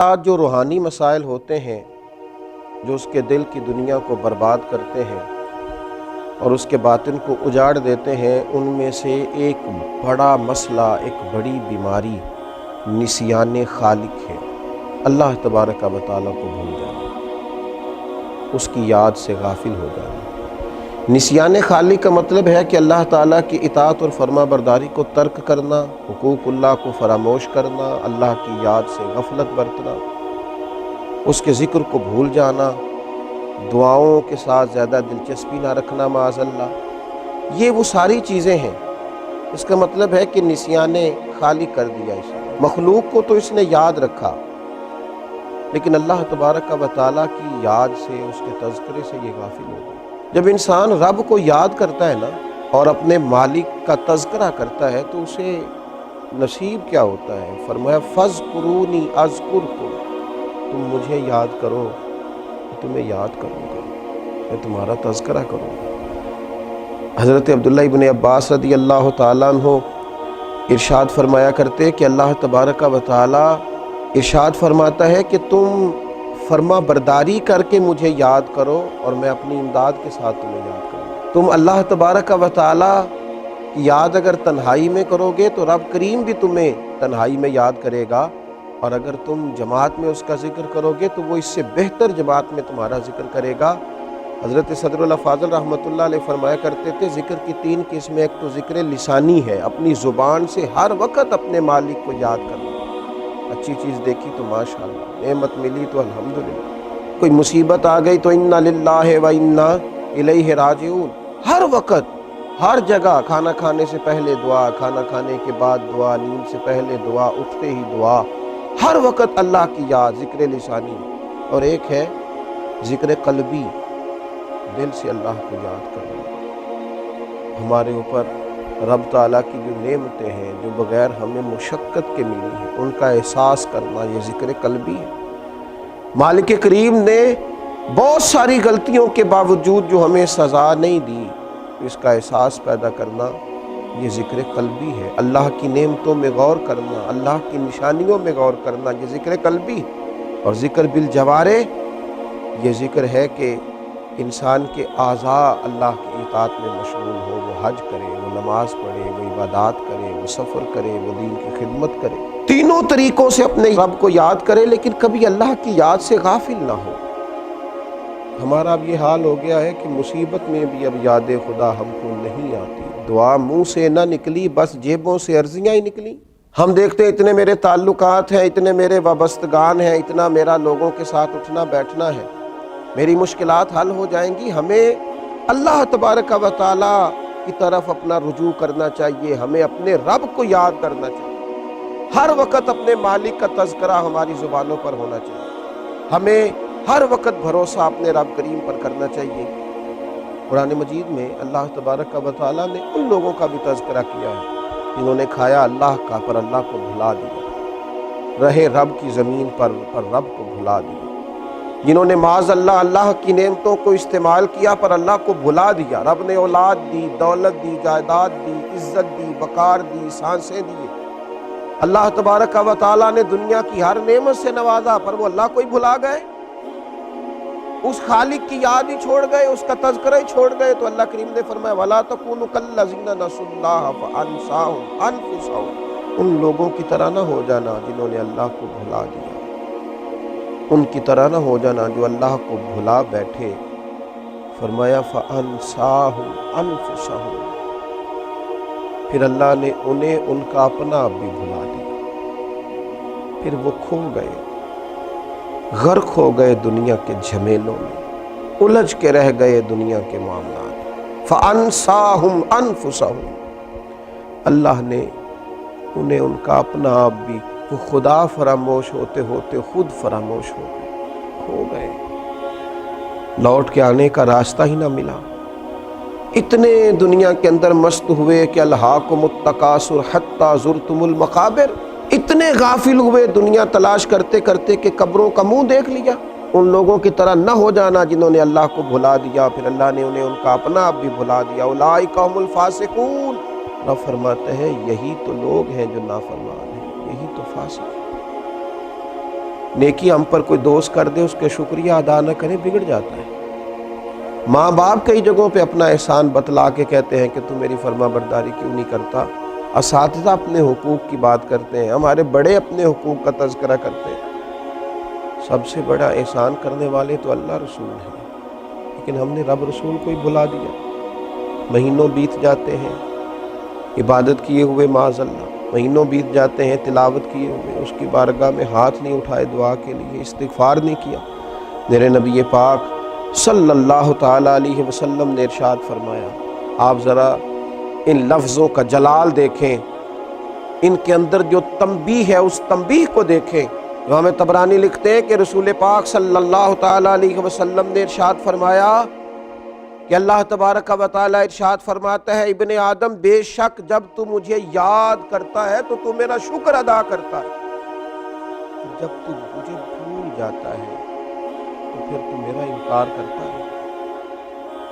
آج جو روحانی مسائل ہوتے ہیں جو اس کے دل کی دنیا کو برباد کرتے ہیں اور اس کے باطن کو اجاڑ دیتے ہیں، ان میں سے ایک بڑا مسئلہ، ایک بڑی بیماری نسیان خالق ہے۔ اللہ تبارک و تعالیٰ کو بھول جانا، اس کی یاد سے غافل ہو جانا۔ نسیان خالق کا مطلب ہے کہ اللہ تعالیٰ کی اطاعت اور فرما برداری کو ترک کرنا، حقوق اللہ کو فراموش کرنا، اللہ کی یاد سے غفلت برتنا، اس کے ذکر کو بھول جانا، دعاؤں کے ساتھ زیادہ دلچسپی نہ رکھنا معاذ اللہ۔ یہ وہ ساری چیزیں ہیں۔ اس کا مطلب ہے کہ نسیان خالق کر دیا اس نے۔ مخلوق کو تو اس نے یاد رکھا، لیکن اللہ تبارک و تعالیٰ کی یاد سے، اس کے تذکرے سے یہ غافل ہو گیا۔ جب انسان رب کو یاد کرتا ہے نا اور اپنے مالک کا تذکرہ کرتا ہے تو اسے نصیب کیا ہوتا ہے؟ فرمایا فَاذْكُرُونِي أَذْكُرْكُمْ، تم مجھے یاد کرو، تمہیں یاد کروں گا، میں تمہارا تذکرہ کروں گا۔ حضرت عبداللہ ابن عباس رضی اللہ تعالیٰ عنہ ارشاد فرمایا کرتے کہ اللہ تبارک و تعالیٰ ارشاد فرماتا ہے کہ تم فرما برداری کر کے مجھے یاد کرو اور میں اپنی امداد کے ساتھ تمہیں یاد کروں۔ تم اللہ تبارک و تعالیٰ کی یاد اگر تنہائی میں کرو گے تو رب کریم بھی تمہیں تنہائی میں یاد کرے گا، اور اگر تم جماعت میں اس کا ذکر کرو گے تو وہ اس سے بہتر جماعت میں تمہارا ذکر کرے گا۔ حضرت صدر اللہ فاضل رحمۃ اللہ علیہ فرمایا کرتے تھے ذکر کی 3 قسمیں، ایک تو ذکر لسانی ہے، اپنی زبان سے ہر وقت اپنے مالک کو یاد کرنا۔ اچھی چیز دیکھی تو ماشاءاللہ، نعمت ملی تو الحمدللہ، کوئی مصیبت آ گئی تو انا للہ و انا الیہ راجعون۔ ہر وقت، ہر جگہ، کھانا کھانے سے پہلے دعا، کھانا کھانے کے بعد دعا، نیند سے پہلے دعا، اٹھتے ہی دعا، ہر وقت اللہ کی یاد، ذکر لسانی۔ اور ایک ہے ذکر قلبی، دل سے اللہ کو یاد کرنا۔ ہمارے اوپر رب تعالیٰ کی جو نعمتیں ہیں جو بغیر ہمیں مشقت کے ملی ہیں، ان کا احساس کرنا، یہ ذکر قلبی ہے۔ مالک کریم نے بہت ساری غلطیوں کے باوجود جو ہمیں سزا نہیں دی، اس کا احساس پیدا کرنا، یہ ذکر قلبی ہے۔ اللہ کی نعمتوں میں غور کرنا، اللہ کی نشانیوں میں غور کرنا، یہ ذکر قلبی ہے۔ اور ذکر بالجوارح، یہ ذکر ہے کہ انسان کے اعضاء اللہ کی اطاعت میں مشغول ہو، وہ حج کرے، وہ نماز پڑھے، وہ عبادات کرے، وہ سفر کرے، وہ دین کی خدمت کرے، تینوں طریقوں سے اپنے رب کو یاد کرے، لیکن کبھی اللہ کی یاد سے غافل نہ ہو۔ ہمارا اب یہ حال ہو گیا ہے کہ مصیبت میں بھی اب یاد خدا ہم کو نہیں آتی، دعا منہ سے نہ نکلی، بس جیبوں سے عرضیاں ہی نکلی۔ ہم دیکھتے ہیں اتنے میرے تعلقات ہیں، اتنے میرے وابستگان ہیں، اتنا میرا لوگوں کے ساتھ اٹھنا بیٹھنا ہے، میری مشکلات حل ہو جائیں گی۔ ہمیں اللہ تبارک و تعالیٰ کی طرف اپنا رجوع کرنا چاہیے، ہمیں اپنے رب کو یاد کرنا چاہیے، ہر وقت اپنے مالک کا تذکرہ ہماری زبانوں پر ہونا چاہیے، ہمیں ہر وقت بھروسہ اپنے رب کریم پر کرنا چاہیے۔ قرآن مجید میں اللہ تبارک و تعالیٰ نے ان لوگوں کا بھی تذکرہ کیا ہے جنہوں نے کھایا اللہ کا پر اللہ کو بھلا دیا، رہے رب کی زمین پر رب کو بھلا دیا، جنہوں نے معاذ اللہ کی نعمتوں کو استعمال کیا پر اللہ کو بھلا دیا۔ رب نے اولاد دی، دولت دی، جائیداد دی، عزت دی، وقار دی، سانسیں دی۔ اللہ تبارک و تعالیٰ نے دنیا کی ہر نعمت سے نوازا پر وہ اللہ کو ہی بھلا گئے، اس خالق کی یاد ہی چھوڑ گئے، اس کا تذکرہ ہی چھوڑ گئے۔ تو اللہ کریم نے فرمایا وَلَا تَكُونُوا كَالَّذِينَ نَسُوا اللَّهَ فَأَنسَاهُمْ أَنفُسَهُمْ، ان لوگوں کی طرح نہ ہو جانا جنہوں نے اللہ کو بھلا دیا، ان کی طرح نہ ہو جانا جو اللہ کو بھلا بیٹھے۔ فرمایا فَأَنسَاهُمْ أَنفُسَهُمْ، پھر اللہ نے انہیں ان کا اپنا آپ بھی بھلا دیا، پھر وہ کھو گئے، غرق ہو گئے دنیا کے جھمیلوں میں، الجھ کے رہ گئے دنیا کے معاملات۔ فَأَنسَاهُمْ أَنفُسَهُمْ، اللہ نے انہیں ان کا اپنا آپ بھی، وہ خدا فراموش ہوتے ہوتے خود فراموش ہو گئے، کھو گئے، لوٹ کے آنے کا راستہ ہی نہ ملا۔ اتنے دنیا کے اندر مست ہوئے کہ الہاکم التکاثر حتی زرتم المقابر، اتنے غافل ہوئے دنیا تلاش کرتے کرتے کہ قبروں کا منہ دیکھ لیا۔ ان لوگوں کی طرح نہ ہو جانا جنہوں نے اللہ کو بھلا دیا، پھر اللہ نے انہیں ان کا اپنا آپ بھی بھلا دیا۔ اولئک هم الفاسقون، رب فرماتے ہیں یہی تو لوگ ہیں جو نافرمان ہیں، یہی تو فاسق ہیں۔ نیکی ہم پر کوئی دوست کر دے، اس کے شکریہ ادا نہ کرے، بگڑ جاتا ہے۔ ماں باپ کئی جگہوں پہ اپنا احسان بتلا کے کہتے ہیں کہ تو میری فرما برداری کیوں نہیں کرتا۔ اساتذہ اپنے حقوق کی بات کرتے ہیں، ہمارے بڑے اپنے حقوق کا تذکرہ کرتے ہیں۔ سب سے بڑا احسان کرنے والے تو اللہ رسول ہیں، لیکن ہم نے رب رسول کو ہی بلا دیا۔ مہینوں بیت جاتے ہیں عبادت کیے ہوئے، معاذ اللہ مہینوں بیت جاتے ہیں تلاوت کیے ہوئے، اس کی بارگاہ میں ہاتھ نہیں اٹھائے دعا کے لیے، استغفار نہیں کیا۔ میرے نبی پاک صلی اللہ تعالیٰ علیہ وسلم نے ارشاد فرمایا، آپ ذرا ان لفظوں کا جلال دیکھیں، ان کے اندر جو تنبیہ ہے اس تنبیہ کو دیکھیں۔ امام طبرانی لکھتے ہیں کہ رسول پاک صلی اللہ تعالیٰ علیہ وسلم نے ارشاد فرمایا کہ اللہ تبارک و تعالیٰ ارشاد فرماتا ہے، ابن آدم بے شک جب تو مجھے یاد کرتا ہے تو میرا شکر ادا کرتا ہے، جب تو مجھے بھول جاتا ہے تو پھر تو میرا انکار کرتا ہے،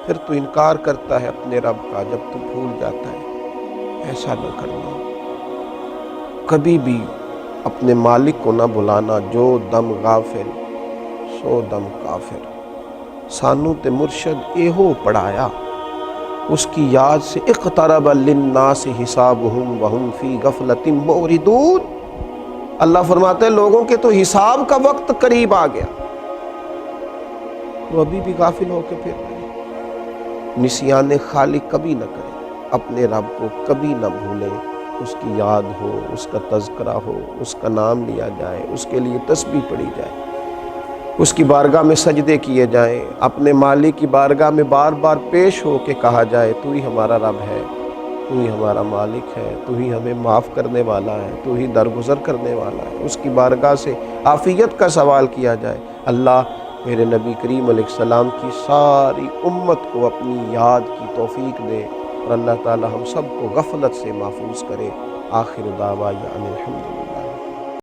پھر تو انکار کرتا ہے اپنے رب کا جب تو بھول جاتا ہے۔ ایسا نہ کرنا، کبھی بھی اپنے مالک کو نہ بلانا۔ جو دم غافل سو دم کافر، سانو تے مرشد ایہو پڑھایا، اس کی یاد سے اقترب للناس حسابہم وہم فی غفلۃ معرضون۔ اللہ فرماتے ہیں لوگوں کے تو حساب کا وقت قریب آ گیا، وہ ابھی بھی غافل ہو کے پھر رہے ہیں۔ نسیان خالق کبھی نہ کریں، اپنے رب کو کبھی نہ بھولیں، اس کی یاد ہو، اس کا تذکرہ ہو، اس کا نام لیا جائے، اس کے لیے تسبیح پڑھی جائے، اس کی بارگاہ میں سجدے کیے جائیں، اپنے مالک کی بارگاہ میں بار بار پیش ہو کے کہا جائے تو ہی ہمارا رب ہے، تو ہی ہمارا مالک ہے، تو ہی ہمیں معاف کرنے والا ہے، تو ہی درگزر کرنے والا ہے۔ اس کی بارگاہ سے عافیت کا سوال کیا جائے۔ اللہ میرے نبی کریم علیہ السلام کی ساری امت کو اپنی یاد کی توفیق دے، اور اللہ تعالی ہم سب کو غفلت سے محفوظ کرے۔ آخر دعوانا الحمدللہ۔